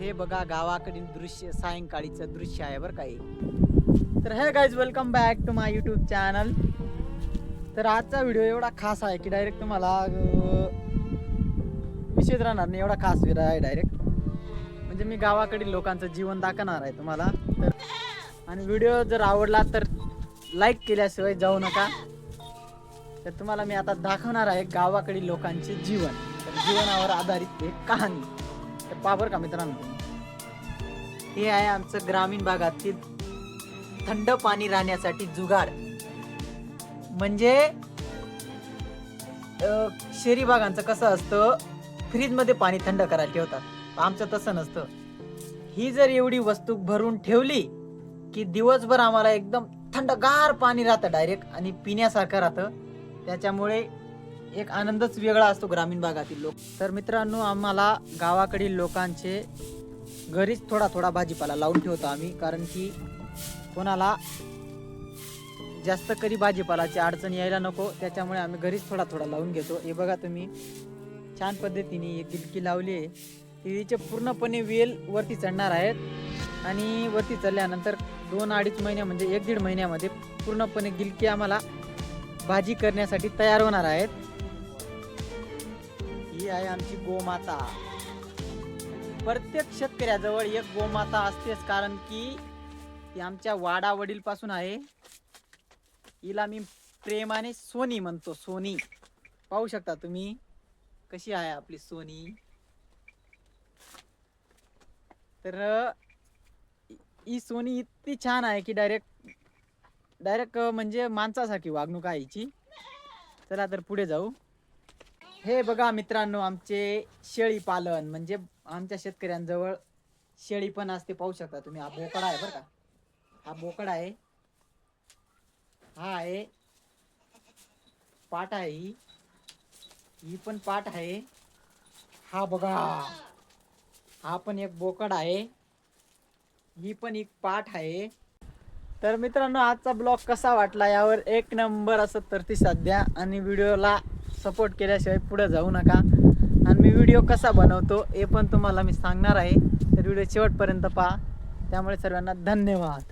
हे बघा गावाकडील दृश्य, सायंकाळीचं दृश्य आहे बरं काही. तर hey guys, welcome back to my YouTube channel. तर आजचा व्हिडिओ एवढा खास आहे की डायरेक्ट तुम्हाला विषयच राहणार नाही, एवढा खास व्हिडिओ आहे डायरेक्ट. म्हणजे मी गावाकडील लोकांचं जीवन दाखवणार आहे तुम्हाला. तर आणि व्हिडिओ जर आवडला तर लाईक केल्याशिवाय जाऊ नका. तर तुम्हाला मी आता दाखवणार आहे गावाकडील लोकांचे जीवन. तर जीवनावर आधारित एक कहाणी. तर पहा बरं का मित्रांनो, हे आहे आमचं ग्रामीण भागातील थंड पाणी राहण्यासाठी जुगाड. म्हणजे शहरी भागांचं कसं असतं, फ्रीजमध्ये पाणी थंड करायला ठेवतात. आमचं तसं नसतं. ही जर एवढी वस्तू भरून ठेवली की दिवसभर आम्हाला एकदम थंडगार पाणी राहतं डायरेक्ट, आणि पिण्यासारखं राहतं. त्याच्यामुळे एक आनंदच वेगळा असतो ग्रामीण भागातील लोक. तर मित्रांनो, आम्हाला गावाकडील लोकांचे घरीच थोडा थोडा भाजीपाला लावून ठेवतो आम्ही, कारण की कोणाला जास्त कधी भाजीपालाची अडचण यायला नको. त्याच्यामुळे आम्ही घरीच थोडा थोडा लावून घेतो. हे बघा तुम्ही, छान पद्धतीने एक गिलकी लावली आहे. तिचे पूर्णपणे वेल वरती चढणार आहेत, आणि वरती चढल्यानंतर 2-2.5 महिन्या म्हणजे 1-1.5 महिन्यामध्ये पूर्णपणे गिलकी आम्हाला भाजी करण्यासाठी तयार होणार आहेत. ही आहे आमची गोमाता. प्रत्येक शेतकऱ्याजवळ एक गोमाता असतेच, कारण की ती आमच्या वाडा वडील पासून आहे. हिला मी प्रेमाने सोनी म्हणतो. सोनी, पाहू शकता तुम्ही कशी आहे आपली सोनी. तर ही सोनी इतकी छान आहे की डायरेक्ट म्हणजे माणसासारखी वागणूक आहे हिची. चला तर पुढे जाऊ. हे बघा मित्रांनो, आमचे शेळी पालन, म्हणजे आमच्या शेतकऱ्यांजवळ शेळी पण असते. पाहू शकता तुम्ही, हा बोकडा आहे बरं का. हा बोकडा आहे. हा आहे पाट आहे. ही पण पाट आहे. हा बघा, हा पण एक बोकड आहे. ही पण एक पाठ आहे. तर मित्रांनो, आजचा ब्लॉग कसा वाटला यावर एक नंबर असं प्रतिसाद द्या, आणि व्हिडिओला सपोर्ट केल्याशिवाय पुढे जाऊ नका. आणि मी व्हिडिओ कसा बनवतो हे पण तुम्हाला मी सांगणार आहे. तर व्हिडिओ शेवटपर्यंत पहा. त्यामुळे सर्वांना धन्यवाद.